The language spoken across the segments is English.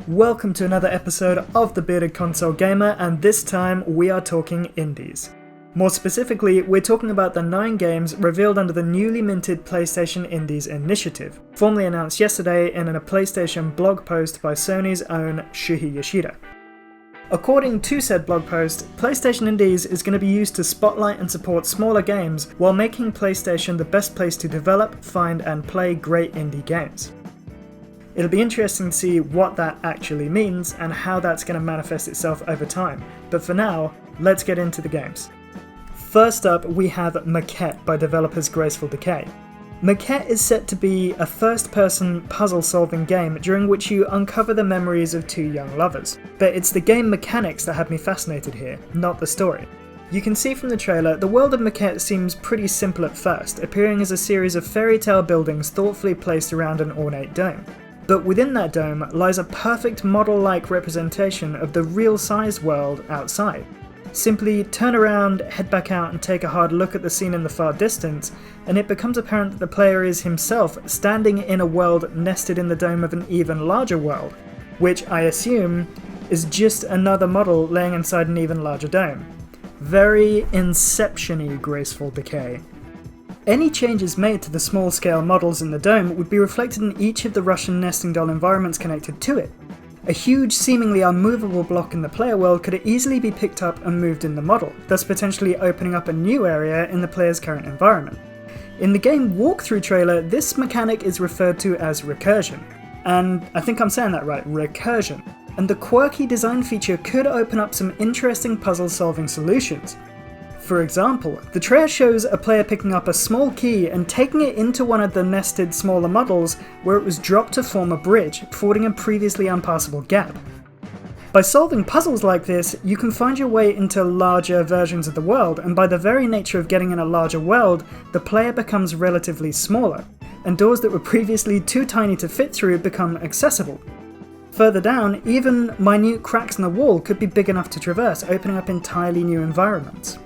Welcome to another episode of The Bearded Console Gamer, and this time we are talking indies. More specifically, we're talking about the 9 games revealed under the newly minted PlayStation Indies Initiative, formally announced yesterday in a PlayStation blog post by Sony's own Shuhei Yoshida. According to said blog post, PlayStation Indies is going to be used to spotlight and support smaller games while making PlayStation the best place to develop, find and play great indie games. It'll be interesting to see what that actually means and how that's going to manifest itself over time, but for now, let's get into the games. First up, we have Maquette by developers Graceful Decay. Maquette is set to be a first-person puzzle-solving game during which you uncover the memories of 2 young lovers. But it's the game mechanics that had me fascinated here, not the story. You can see from the trailer, the world of Maquette seems pretty simple at first, appearing as a series of fairy tale buildings thoughtfully placed around an ornate dome. But within that dome lies a perfect model-like representation of the real-sized world outside. Simply turn around, head back out and take a hard look at the scene in the far distance, and it becomes apparent that the player is himself standing in a world nested in the dome of an even larger world, which I assume is just another model laying inside an even larger dome. Very Inception-y Graceful Decay. Any changes made to the small-scale models in the dome would be reflected in each of the Russian nesting doll environments connected to it. A huge, seemingly unmovable block in the player world could easily be picked up and moved in the model, thus potentially opening up a new area in the player's current environment. In the game walkthrough trailer, this mechanic is referred to as recursion. And I think I'm saying that right, recursion. And the quirky design feature could open up some interesting puzzle-solving solutions. For example, the trailer shows a player picking up a small key and taking it into one of the nested smaller models where it was dropped to form a bridge, fording a previously impassable gap. By solving puzzles like this, you can find your way into larger versions of the world, and by the very nature of getting in a larger world, the player becomes relatively smaller, and doors that were previously too tiny to fit through become accessible. Further down, even minute cracks in the wall could be big enough to traverse, opening up entirely new environments.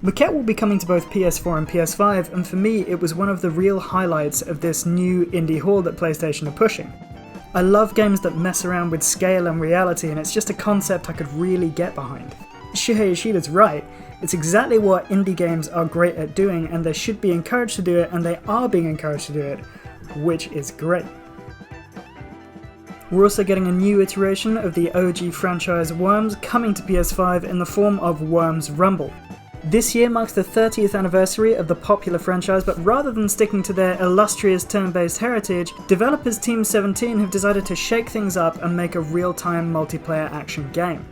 Maquette will be coming to both PS4 and PS5, and for me it was one of the real highlights of this new indie haul that PlayStation are pushing. I love games that mess around with scale and reality, and it's just a concept I could really get behind. Shuhei Yoshida's right, it's exactly what indie games are great at doing, and they should be encouraged to do it, and they are being encouraged to do it, which is great. We're also getting a new iteration of the OG franchise Worms coming to PS5 in the form of Worms Rumble. This year marks the 30th anniversary of the popular franchise, but rather than sticking to their illustrious turn-based heritage, developers Team 17 have decided to shake things up and make a real-time multiplayer action game.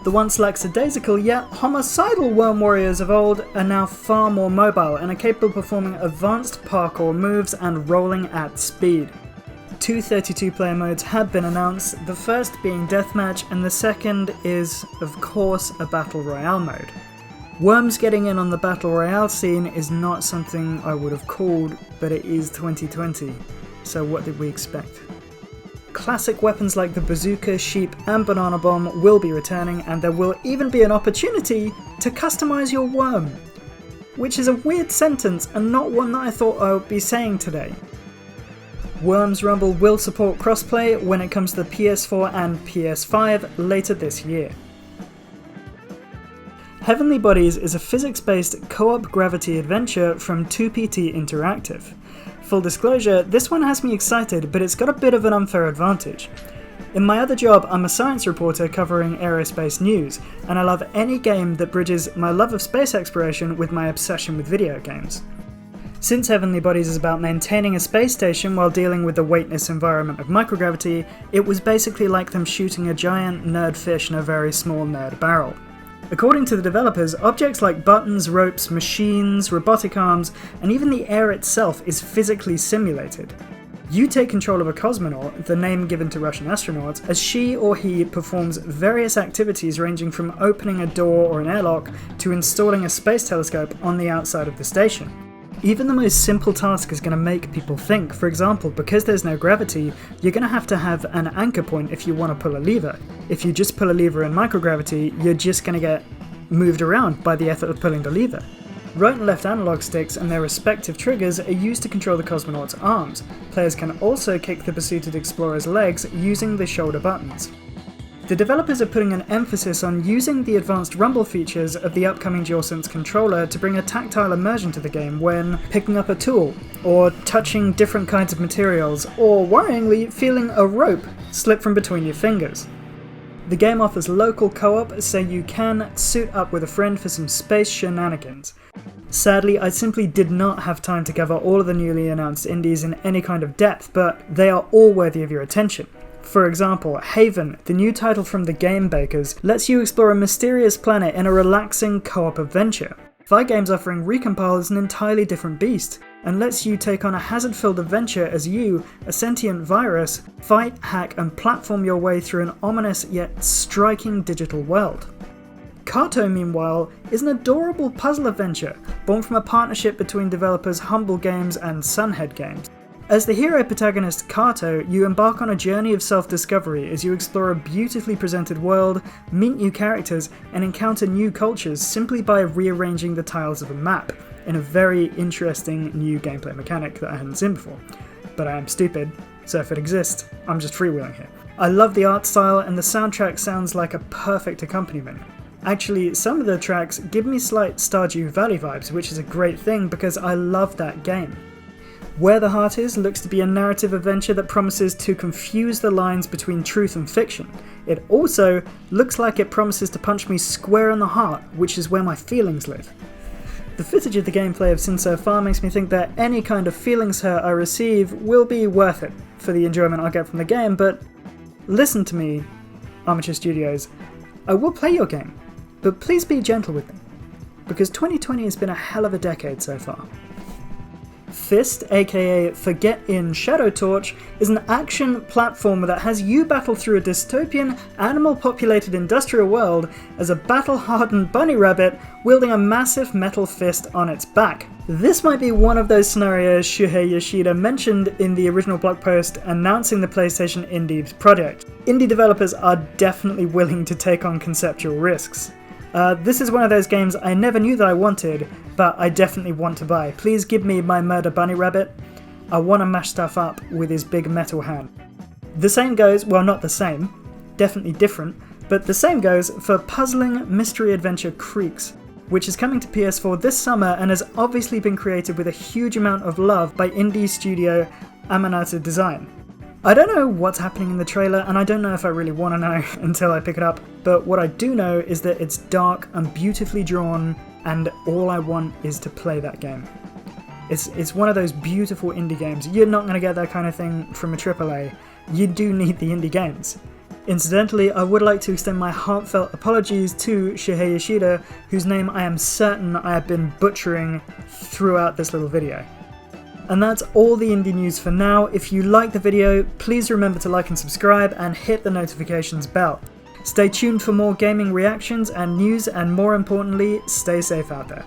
The once lackadaisical yet homicidal worm warriors of old are now far more mobile and are capable of performing advanced parkour moves and rolling at speed. 2 32-player modes have been announced, the first being Deathmatch and the second is, of course, a Battle Royale mode. Worms getting in on the Battle Royale scene is not something I would have called, but it is 2020, so what did we expect? Classic weapons like the bazooka, sheep and banana bomb will be returning, and there will even be an opportunity to customize your worm. Which is a weird sentence and not one that I thought I would be saying today. Worms Rumble will support crossplay when it comes to the PS4 and PS5 later this year. Heavenly Bodies is a physics-based co-op gravity adventure from 2PT Interactive. Full disclosure, this one has me excited, but it's got a bit of an unfair advantage. In my other job, I'm a science reporter covering aerospace news, and I love any game that bridges my love of space exploration with my obsession with video games. Since Heavenly Bodies is about maintaining a space station while dealing with the weightless environment of microgravity, it was basically like them shooting a giant nerd fish in a very small nerd barrel. According to the developers, objects like buttons, ropes, machines, robotic arms, and even the air itself is physically simulated. You take control of a cosmonaut, the name given to Russian astronauts, as she or he performs various activities ranging from opening a door or an airlock to installing a space telescope on the outside of the station. Even the most simple task is going to make people think. For example, because there's no gravity, you're going to have an anchor point if you want to pull a lever. If you just pull a lever in microgravity, you're just going to get moved around by the effort of pulling the lever. Right and left analog sticks and their respective triggers are used to control the cosmonaut's arms. Players can also kick the pursuited explorer's legs using the shoulder buttons. The developers are putting an emphasis on using the advanced rumble features of the upcoming DualSense controller to bring a tactile immersion to the game when picking up a tool, or touching different kinds of materials, or worryingly feeling a rope slip from between your fingers. The game offers local co-op, so you can suit up with a friend for some space shenanigans. Sadly, I simply did not have time to cover all of the newly announced indies in any kind of depth, but they are all worthy of your attention. For example, Haven, the new title from the Game Bakers, lets you explore a mysterious planet in a relaxing co-op adventure. Fi Games offering Recompile is an entirely different beast, and lets you take on a hazard-filled adventure as you, a sentient virus, fight, hack, and platform your way through an ominous yet striking digital world. Kato, meanwhile, is an adorable puzzle adventure, born from a partnership between developers Humble Games and Sunhead Games. As the hero protagonist Kato, you embark on a journey of self-discovery as you explore a beautifully presented world, meet new characters, and encounter new cultures simply by rearranging the tiles of a map, in a very interesting new gameplay mechanic that I hadn't seen before. But I am stupid, so if it exists, I'm just freewheeling here. I love the art style, and the soundtrack sounds like a perfect accompaniment. Actually, some of the tracks give me slight Stardew Valley vibes, which is a great thing because I love that game. Where the Heart Is looks to be a narrative adventure that promises to confuse the lines between truth and fiction. It also looks like it promises to punch me square in the heart, which is where my feelings live. The footage of the gameplay I've seen so far makes me think that any kind of feelings hurt I receive will be worth it for the enjoyment I'll get from the game, but listen to me, Armature Studios, I will play your game, but please be gentle with me, because 2020 has been a hell of a decade so far. F.I.S.T, aka Forget in Shadow Torch, is an action platformer that has you battle through a dystopian, animal-populated industrial world as a battle-hardened bunny rabbit wielding a massive metal fist on its back. This might be one of those scenarios Shuhei Yoshida mentioned in the original blog post announcing the PlayStation Indie project. Indie developers are definitely willing to take on conceptual risks. This is one of those games I never knew that I wanted, but I definitely want to buy. Please give me my murder bunny rabbit. I want to mash stuff up with his big metal hand. The same goes, well, not the same, definitely different, but the same goes for puzzling mystery adventure Creeks, which is coming to PS4 this summer and has obviously been created with a huge amount of love by indie studio Amanata Design. I don't know what's happening in the trailer, and I don't know if I really want to know until I pick it up, but what I do know is that it's dark and beautifully drawn, and all I want is to play that game. It's one of those beautiful indie games. You're not going to get that kind of thing from a AAA. You do need the indie games. Incidentally, I would like to extend my heartfelt apologies to Shuhei Yoshida, whose name I am certain I have been butchering throughout this little video. And that's all the indie news for now. If you like the video, please remember to like and subscribe and hit the notifications bell. Stay tuned for more gaming reactions and news, and more importantly, stay safe out there.